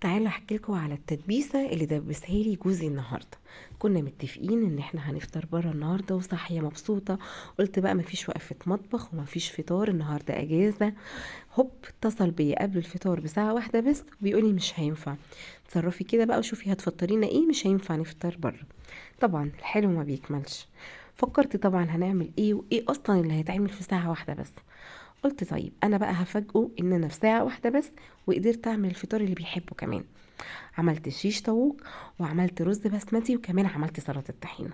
تعالوا احكي لكم على التدبيسه اللي دبسها لي جوزي النهارده. كنا متفقين ان احنا هنفطر بره النهارده وصاحيه مبسوطه. قلت بقى مفيش وقفه مطبخ ومفيش فطار النهارده اجازه. هوب اتصل بيا قبل الفطار بساعه واحده بس وبيقولي مش هينفع. تصرفي كده بقى وشوفي هتفطرينا ايه، مش هينفع نفطر بره. طبعا الحلو ما بيكملش. فكرت طبعا هنعمل ايه وايه اصلا اللي هيتعمل في ساعه واحده بس. قلت طيب انا بقى هفاجئه ان انا في ساعه واحده بس وقدرت اعمل الفطار اللي بيحبه كمان. عملت شيش طاووق وعملت رز بسمتي وكمان عملت سلطة طحينة.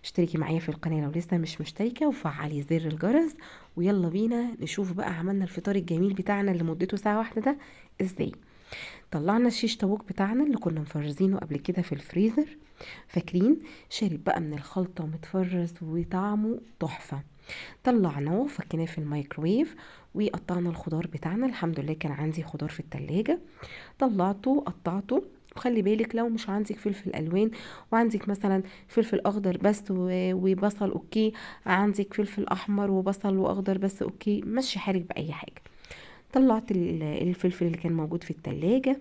اشتركي معايا في القناة لو لسه مش مشتركة وفعلي زر الجرس. ويلا بينا نشوف بقى عملنا الفطار الجميل بتاعنا اللي مدته ساعة واحدة ده ازاي. طلعنا الشيش طاووق بتاعنا اللي كنا مفرزينه قبل كده في الفريزر. فاكرين؟ شارب بقى من الخلطة ومتفرز وطعمه تحفة. طلعناه وفكناه في الميكرويف. وقطعنا الخضار بتاعنا، الحمد لله كان عندي خضار في التلاجة. طلعته قطعته. وخلي بالك لو مش عندك فلفل الوان وعندك مثلا فلفل اخضر بس وبصل اوكي. عندك فلفل احمر وبصل واخضر بس اوكي، مشي حالك باي حاجه. طلعت الفلفل اللي كان موجود في التلاجة.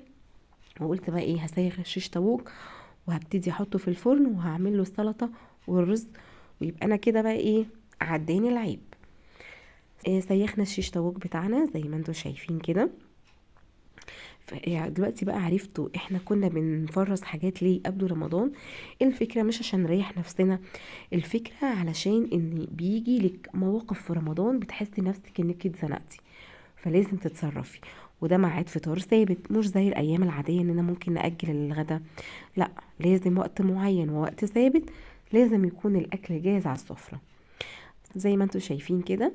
وقلت بقى ايه، هسيخ الشيش طاووق وهبتدي احطه في الفرن وهعمل له السلطه والرز. ويبقى انا كده بقى ايه، عداني العيب. إيه، سيخنا الشيش طاووق بتاعنا زي ما انتم شايفين كده. يعني دلوقتي بقى عرفتوا احنا كنا بنفرز حاجات ليه قبل رمضان. الفكرة مش عشان نريح نفسنا، الفكرة علشان ان بيجي لك مواقف في رمضان بتحسي نفسك انك اتزنقتي، فلازم تتصرفي. وده ميعاد فطار ثابت، مش زي الايام العادية اننا ممكن نأجل الغدا. لا، لازم وقت معين ووقت ثابت. لازم يكون الاكل جاهز على السفرة زي ما انتوا شايفين كده.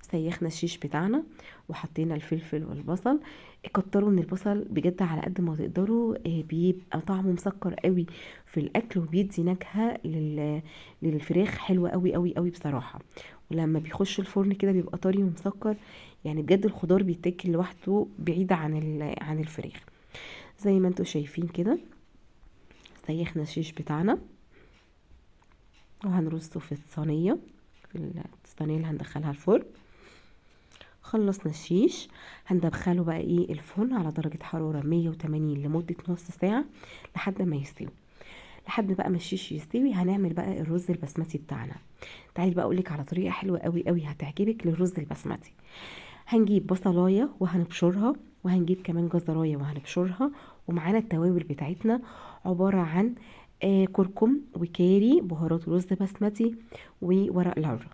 سيخنا الشيش بتاعنا وحطينا الفلفل والبصل. كتروا من البصل بجد على قد ما تقدروا، بيبقى طعمه مسكر قوي في الاكل وبيدي نكهة للفراخ حلوة قوي قوي قوي بصراحة. ولما بيخش الفرن كده بيبقى طري ومسكر. يعني بجد الخضار بيتاكل لوحده بعيد عن الفراخ. زي ما انتوا شايفين كده. سيخنا الشيش بتاعنا وهنرصه في الصينية، في الصينية اللي هندخلها الفرن. خلصنا الشيش، هندخله بقى ايه الفرن على درجة حرارة 180 لمدة نص ساعة لحد ما يستوي. لحد بقى ما الشيش يستوي هنعمل بقى الرز البسمتي بتاعنا. تعالي بقى اقولك على طريقة حلوة قوي قوي هتعجبك للرز البسمتي. هنجيب بصلاية وهنبشرها، وهنجيب كمان جزراية وهنبشرها. ومعانا التوابل بتاعتنا عبارة عن كركم وكاري بهارات رز بسمتي وورق لورا.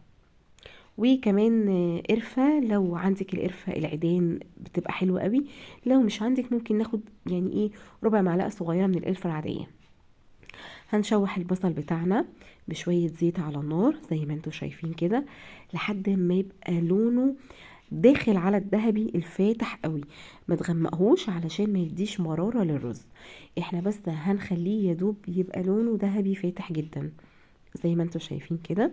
وكمان قرفة، لو عندك القرفة العيدان بتبقى حلوة قوي. لو مش عندك ممكن ناخد يعني ايه ربع معلقة صغيرة من القرفة العادية. هنشوح البصل بتاعنا بشوية زيت على النار زي ما انتوا شايفين كده لحد ما يبقى لونه داخل على الذهبي الفاتح قوي. ما تغمقهوش علشان ما يديش مرارة للرز. احنا بس هنخليه يدوب يبقى لونه ذهبي فاتح جدا زي ما انتوا شايفين كده.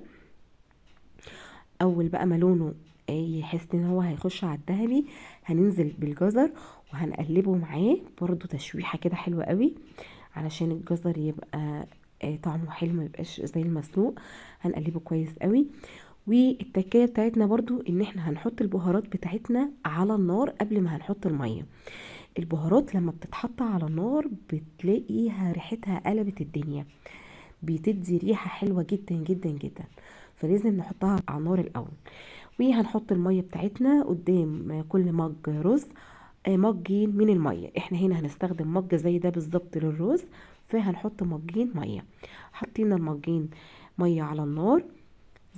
اول بقى ما لونه يحس ان هو هيخش على الدهبي هننزل بالجزر وهنقلبه معاه برضو تشويحة كده حلوة قوي علشان الجزر يبقى طعمه حلو ما يبقاش زي المسلوق. هنقلبه كويس قوي. والتكايه بتاعتنا برضو ان احنا هنحط البهارات بتاعتنا على النار قبل ما هنحط المية. البهارات لما بتتحط على النار بتلاقيها ريحتها قلبت الدنيا، بتدي ريحة حلوة جدا جدا جدا. فلازم نحطها على النار الاول. وهنحط المية بتاعتنا قدام كل مج رز. مجين من المية، احنا هنا هنستخدم مج زي ده بالظبط للرز. فهنحط مجين مية. حطينا المجين مية على النار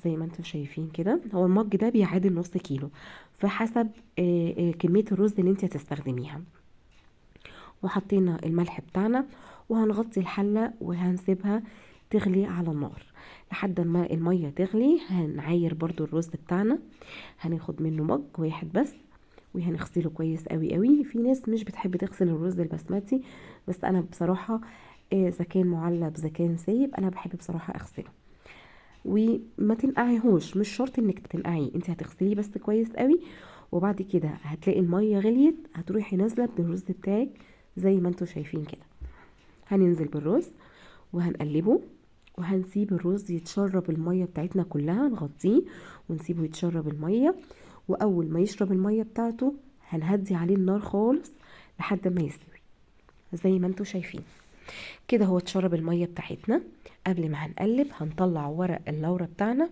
زي ما انتم شايفين كده. هو المج ده بيعادل نص كيلو فحسب كمية الرز اللي انت هتستخدميها. وحطينا الملح بتاعنا وهنغطي الحلة وهنسيبها تغلي على النار لحد ما المية تغلي. هنعاير برضو الرز بتاعنا، هناخد منه مج واحد بس وهنغسله كويس قوي قوي. في ناس مش بتحب تغسل الرز البسمتي، بس انا بصراحة اذا كان معلب اذا كان سايب انا بحب بصراحة اغسله. وما تنقعيهوش، مش شرط انك تنقعيه، انت هتغسليه بس كويس قوي. وبعد كده هتلاقي المية غليت هتروحي نازلة بالرز بتاعك زي ما انتوا شايفين كده. هننزل بالرز وهنقلبه وهنسيب الرز يتشرب المية بتاعتنا كلها، نغطيه ونسيبه يتشرب المية. واول ما يشرب المية بتاعته هنهدي عليه النار خالص لحد ما يستوي. زي ما انتوا شايفين كده. هو اتشرب المية بتاعتنا. قبل ما هنقلب هنطلع ورق اللورة بتاعنا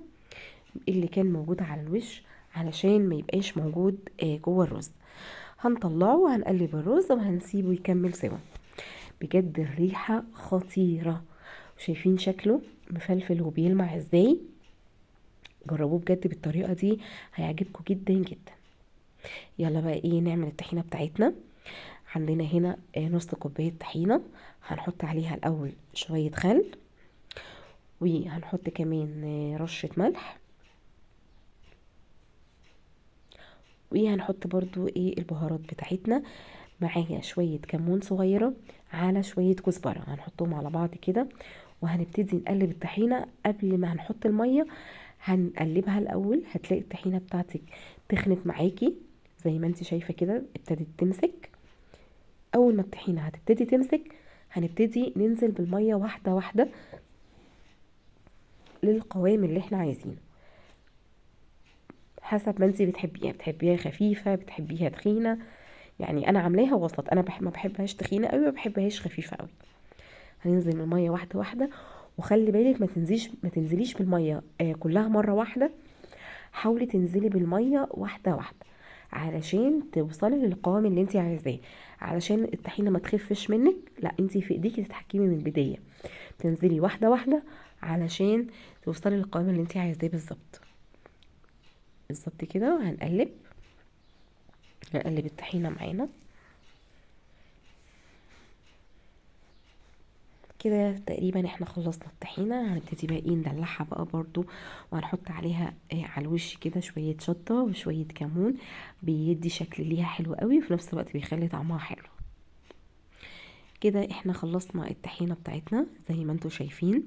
اللي كان موجود على الوش علشان ما يبقاش موجود جوه الرز. هنطلعه وهنقلب الرز وهنسيبه يكمل سوا. بجد الريحة خطيرة، شايفين شكله مفلفل وبيلمع ازاي. جربوه بجد بالطريقة دي، هيعجبكم جدا جدا. يلا بقى ايه، نعمل الطحينة بتاعتنا. عندنا هنا نص كوباية طحينة. هنحط عليها الاول شوية خل، وهنحط كمان رشة ملح، وهنحط برضو ايه البهارات بتاعتنا. معايا شوية كمون صغيرة على شوية كزبرة، هنحطهم على بعض كده. وهنبتدي نقلب الطحينة. قبل ما هنحط المية هنقلبها الاول. هتلاقي الطحينة بتاعتك تخنت معاكي زي ما انت شايفة كده، ابتدت تمسك. اول ما الطحينة هتبتدي تمسك هنبتدي ننزل بالمية واحدة واحدة للقوام اللي احنا عايزينه، حسب ما انت بتحبيها خفيفة، بتحبيها تخينة. يعني انا عاملاها وسط، انا ما بحبهاش تخينة قوي، ما بحبهاش خفيفة قوي. هننزل من المية واحدة واحدة. وخلي بالك ما تنزليش بالمية كلها مرة واحدة. حاولي تنزلي بالمية واحدة واحدة علشان توصلي للقوام اللي انت عايزاه، علشان الطحينة ما تخفش منك. لا، انت في ايديكي تتحكمي من البداية، تنزلي واحدة واحدة علشان توصلي للقوام اللي انت عايزاه بالظبط. بالظبط كده. هنقلب الطحينة معانا كده. تقريبا احنا خلصنا الطحينة. هنبتدي بقى ايه، ندلعها بقى برضو. وهنحط عليها على الوش كده شوية شطة وشوية كمون، بيدي شكل ليها حلو قوي، وفي نفس الوقت بيخلي طعمها حلو. كده احنا خلصنا الطحينة بتاعتنا زي ما انتوا شايفين.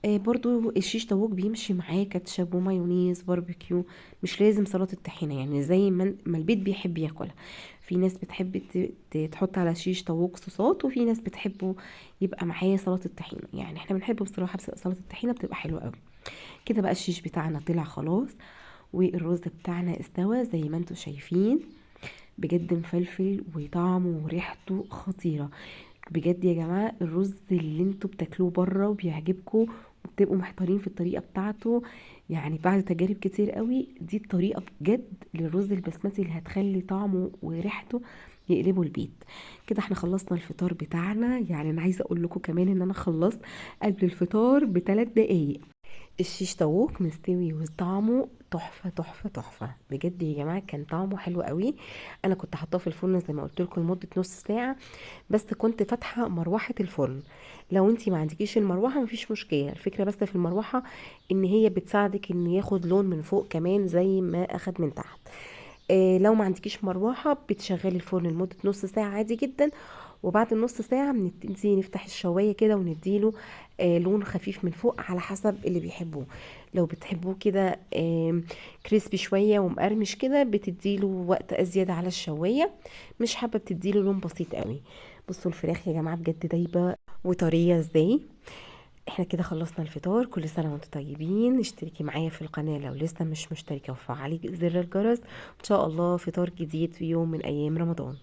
برضو الشيش طاووق بيمشي معاه كاتشب ومايونيز باربيكيو، مش لازم سلطة الطحينة. يعني زي ما البيت بيحب ياكلها. في ناس بتحب تحط على شيش طاووق صوصات، وفي ناس بتحبه يبقى معاه سلطة الطحينة. يعني احنا بنحب بصراحة سلطة الطحينة بتبقى حلوة قوي. كده بقى الشيش بتاعنا طلع خلاص، والرز بتاعنا استوى زي ما انتوا شايفين. بجد مفلفل وطعمه وريحته خطيرة. بجد يا جماعة الرز اللي انتوا بتاكلوه بره وبيعجبكم وبتبقوا محتارين في الطريقة بتاعته، يعني بعد تجارب كتير قوي دي الطريقة بجد للرز البسمتي اللي هتخلي طعمه وريحته يقلبوا البيت. كده احنا خلصنا الفطار بتاعنا. يعني انا عايزة اقول لكم كمان ان انا خلصت قبل الفطار ب3 دقايق. الشيش طاووق مستوي وطعمه تحفه تحفه تحفه بجد يا جماعه، كان طعمه حلو قوي. انا كنت حاطاه في الفرن زي ما قلت لكم لمده نص ساعه، بس كنت فاتحه مروحه الفرن. لو انتي ما عندكيش المروحه مفيش مشكله، الفكره بس في المروحه ان هي بتساعدك ان ياخد لون من فوق كمان زي ما اخد من تحت. لو ما عندكيش مروحه بتشغلي الفرن لمده نص ساعه عادي جدا. وبعد النص ساعة بنبتدي نفتح الشواية كده ونديله لون خفيف من فوق على حسب اللي بيحبوه. لو بتحبوه كده كريسبي شوية ومقرمش كده بتديله وقت أزيد على الشواية. مش حابة بتديله لون بسيط قوي. بصوا الفراخ يا جماعة بجد دايبة وطرية ازاي. احنا كده خلصنا الفطار. كل سنة وانتم طيبين. اشتركي معايا في القناة لو لسه مش مشتركة، وفعلي زر الجرس. ان شاء الله فطار جديد في يوم من ايام رمضان.